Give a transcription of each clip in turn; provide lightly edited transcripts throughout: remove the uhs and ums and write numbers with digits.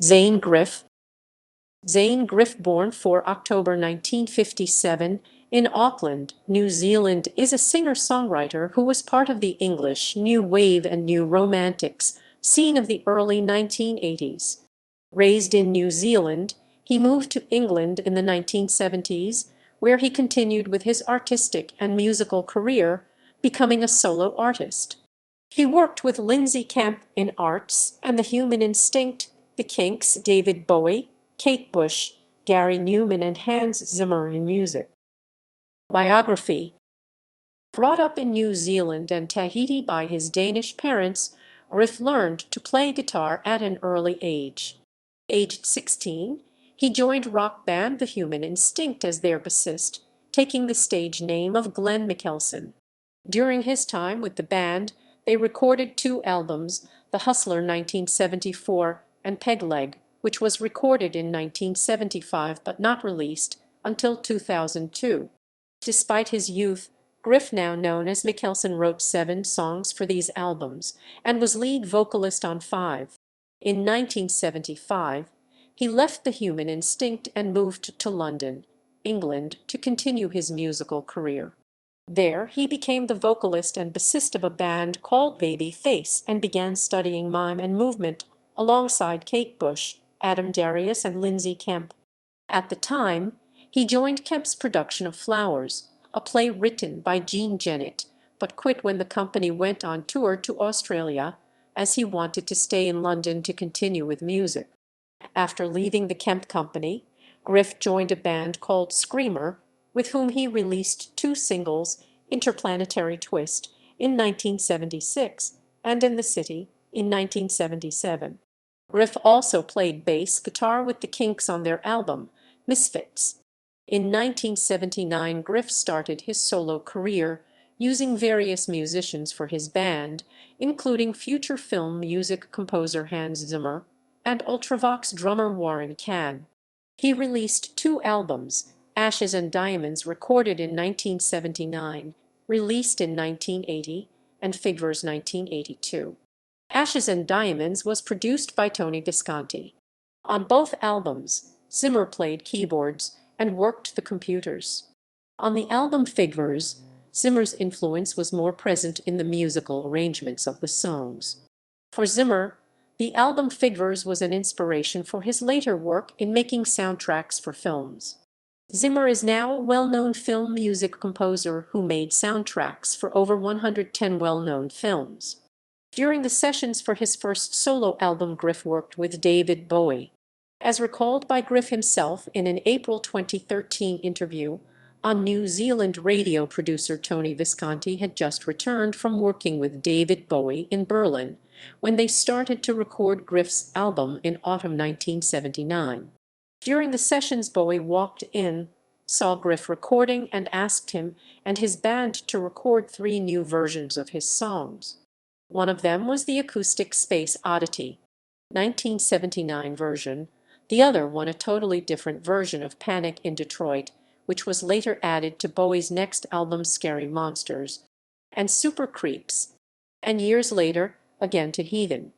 Zaine Griff. Zaine Griff, born 4 October 1957 in Auckland, New Zealand, is a singer-songwriter who was part of the English New Wave and New Romantics scene of the early 1980s. Raised in New Zealand, he moved to England in the 1970s, where he continued with his artistic and musical career, becoming a solo artist. He worked with Lindsay Kemp in Arts and the Human Instinct, the Kinks, David Bowie, Kate Bush, Gary Numan and Hans Zimmer in music. Biography. Brought up in New Zealand and Tahiti by his Danish parents, Griff learned to play guitar at an early age. Aged 16, he joined rock band The Human Instinct as their bassist, taking the stage name of Glenn Mickelson. During his time with the band, they recorded 2 albums, The Hustler 1974 and Peg Leg, which was recorded in 1975 but not released until 2002. Despite his youth, Griff, now known as Mickelson, wrote 7 songs for these albums and was lead vocalist on 5. In 1975, he left The Human Instinct and moved to London, England, to continue his musical career. There, he became the vocalist and bassist of a band called Baby Face and began studying mime and movement alongside Kate Bush, Adam Darius, and Lindsay Kemp. At the time, he joined Kemp's production of Flowers, a play written by Jean Genet, but quit when the company went on tour to Australia, as he wanted to stay in London to continue with music. After leaving the Kemp Company, Griff joined a band called Screamer, with whom he released 2 singles, Interplanetary Twist in 1976 and In the City in 1977. Griff also played bass guitar with the Kinks on their album, Misfits. In 1979, Griff started his solo career, using various musicians for his band, including future film music composer Hans Zimmer and Ultravox drummer Warren Cann. He released 2 albums, Ashes and Diamonds, recorded in 1979, released in 1980, and Figures 1982. Ashes and Diamonds was produced by Tony Visconti. On both albums, Zimmer played keyboards and worked the computers. On the album Figures, Zimmer's influence was more present in the musical arrangements of the songs. For Zimmer, the album Figures was an inspiration for his later work in making soundtracks for films. Zimmer is now a well-known film music composer who made soundtracks for over 110 well-known films. During the sessions for his first solo album, Griff worked with David Bowie. As recalled by Griff himself in an April 2013 interview on New Zealand radio, producer Tony Visconti had just returned from working with David Bowie in Berlin when they started to record Griff's album in autumn 1979. During the sessions, Bowie walked in, saw Griff recording, and asked him and his band to record 3 new versions of his songs. One of them was the acoustic Space Oddity 1979 version, the other one a totally different version of Panic in Detroit, which was later added to Bowie's next album Scary Monsters, and Super Creeps, and years later again to Heathen.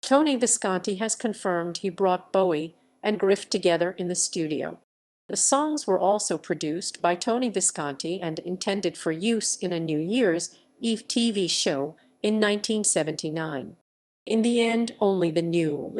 Tony Visconti has confirmed he brought Bowie and Griff together in the studio. The songs were also produced by Tony Visconti and intended for use in a New Year's Eve TV show in 1979. In the end, only the new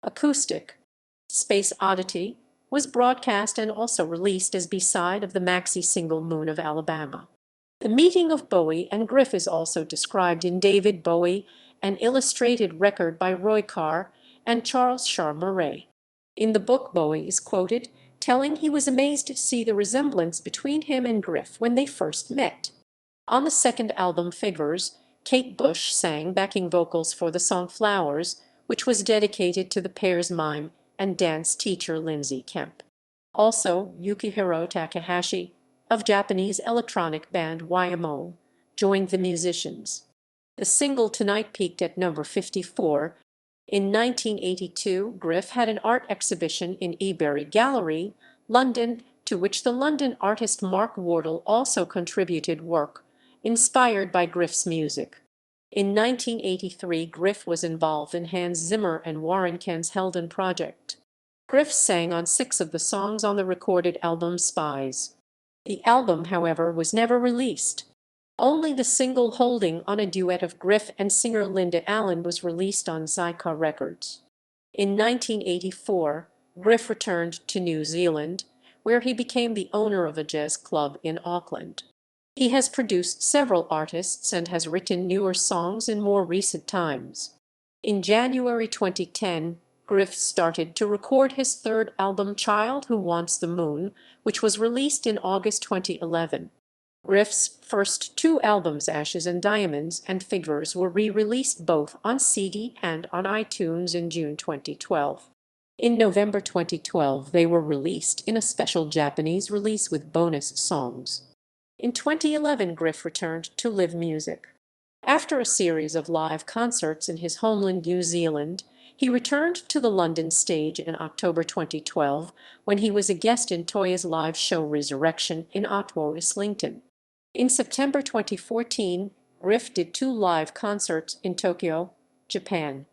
acoustic Space Oddity was broadcast and also released as B-side of the maxi single Moon of Alabama. The meeting of Bowie and Griff is also described in David Bowie, an illustrated record by Roy Carr and Charles Shaar Murray. In the book, Bowie is quoted telling he was amazed to see the resemblance between him and Griff when they first met. On the second album, Figures, Kate Bush sang backing vocals for the song Flowers, which was dedicated to the pair's mime and dance teacher Lindsay Kemp. Also, Yukihiro Takahashi, of Japanese electronic band YMO, joined the musicians. The single Tonight peaked at number 54. In 1982, Griff had an art exhibition in Ebury Gallery, London, to which the London artist Mark Wardle also contributed work, inspired by Griff's music. In 1983, Griff was involved in Hans Zimmer and Warren Kenn's Helden project. Griff sang on 6 of the songs on the recorded album Spies. The album, however, was never released. Only the single Holding on, a duet of Griff and singer Linda Allen, was released on Zyka Records. In 1984, Griff returned to New Zealand, where he became the owner of a jazz club in Auckland. He has produced several artists and has written newer songs in more recent times. In January 2010, Griff started to record his third album, Child Who Wants the Moon, which was released in August 2011. Griff's first 2 albums, Ashes and Diamonds and Figures, were re-released both on CD and on iTunes in June 2012. In November 2012, they were released in a special Japanese release with bonus songs. In 2011, Griff returned to live music. After a series of live concerts in his homeland New Zealand, he returned to the London stage in October 2012 when he was a guest in Toya's live show Resurrection in Ottawa, Islington. In September 2014, Griff did 2 live concerts in Tokyo, Japan.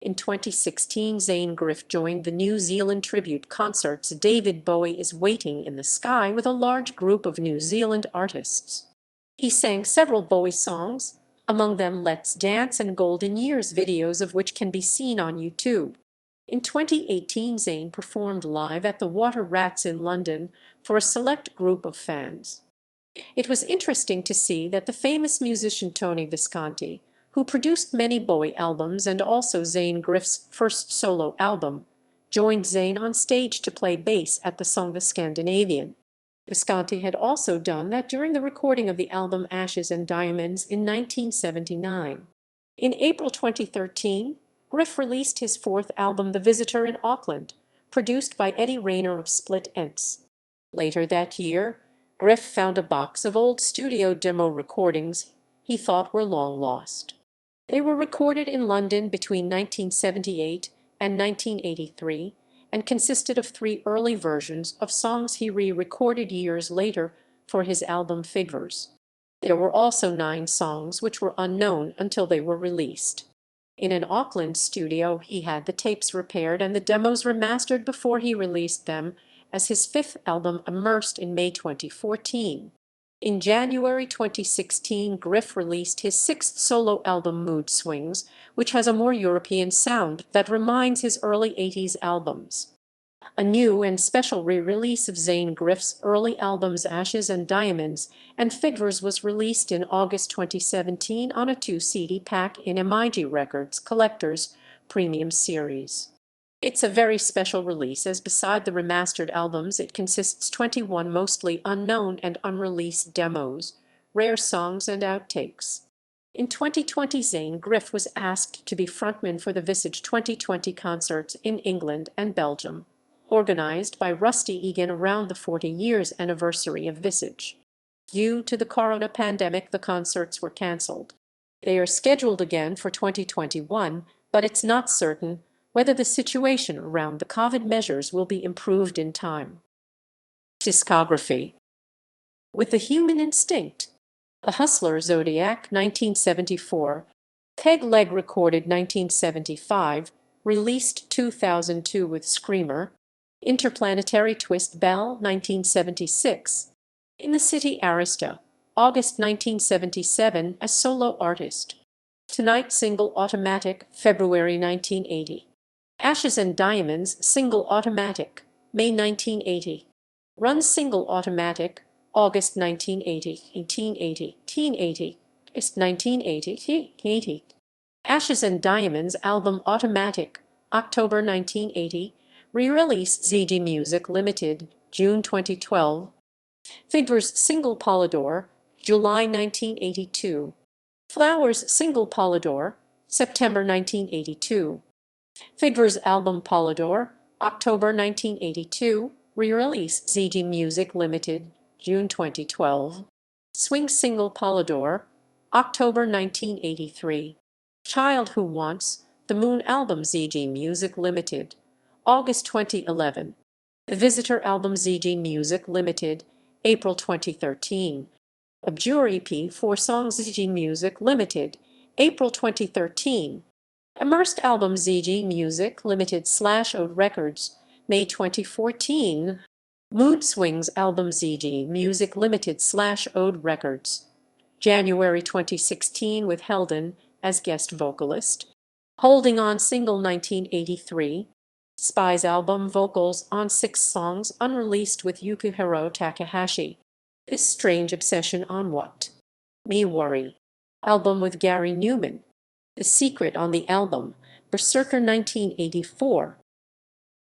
In 2016, Zaine Griff joined the New Zealand tribute concerts David Bowie Is Waiting in the Sky with a large group of New Zealand artists. He sang several Bowie songs, among them Let's Dance and Golden Years, videos of which can be seen on YouTube. In 2018, Zaine performed live at the Water Rats in London for a select group of fans. It was interesting to see that the famous musician Tony Visconti, who produced many Bowie albums and also Zaine Griff's first solo album, joined Zaine on stage to play bass at the song The Scandinavian. Visconti had also done that during the recording of the album Ashes and Diamonds in 1979. In April 2013, Griff released his 4th album, The Visitor, in Auckland, produced by Eddie Rayner of Split Enz. Later that year, Griff found a box of old studio demo recordings he thought were long lost. They were recorded in London between 1978 and 1983 and consisted of 3 early versions of songs he re-recorded years later for his album Figures. There were also 9 songs which were unknown until they were released. In an Auckland studio, he had the tapes repaired and the demos remastered before he released them as his 5th album Immersed in May 2014. In January 2016, Griff released his 6th solo album Mood Swings, which has a more European sound that reminds his early 80s albums. A new and special re-release of Zaine Griff's early albums Ashes and Diamonds and Figures was released in August 2017 on a 2-CD pack in MIG Records Collector's Premium Series. It's a very special release, as beside the remastered albums it consists 21 mostly unknown and unreleased demos, rare songs and outtakes. In 2020, Zaine Griff was asked to be frontman for the Visage 2020 concerts in England and Belgium, organized by Rusty Egan around the 40 years anniversary of Visage. Due to the corona pandemic, the concerts were cancelled. They are scheduled again for 2021, but it's not certain whether the situation around the COVID measures will be improved in time. Discography. With the Human Instinct, The Hustler, Zodiac 1974, Peg Leg recorded 1975, released 2002 with Screamer, Interplanetary Twist Bell 1976, In the City Arista, August 1977 as solo artist, Tonight single Automatic, February 1980. Ashes and Diamonds single Automatic, May 1980. Run single Automatic, August 1980, 1880, 1980. Ashes and Diamonds album Automatic, October 1980. Re-release ZG Music Limited, June 2012. Figures single Polydor, July 1982. Flowers single Polydor, September 1982. Figures album Polydor, October 1982, re-release ZG Music Limited, June 2012. Swing single Polydor, October 1983. Child Who Wants the Moon album ZG Music Limited, August 2011. The Visitor album ZG Music Limited, April 2013. Abjure EP 4 songs ZG Music Limited, April 2013. Immersed album ZG Music Limited / Ode Records, May 2014. Mood Swings album ZG Music Limited / Ode Records, January 2016 with Heldon as guest vocalist. Holding On single 1983. Spies album vocals on 6 songs unreleased with Yukihiro Takahashi. This Strange Obsession on What? Me Worry album with Gary Numan. The Secret on the album, Berserker 1984.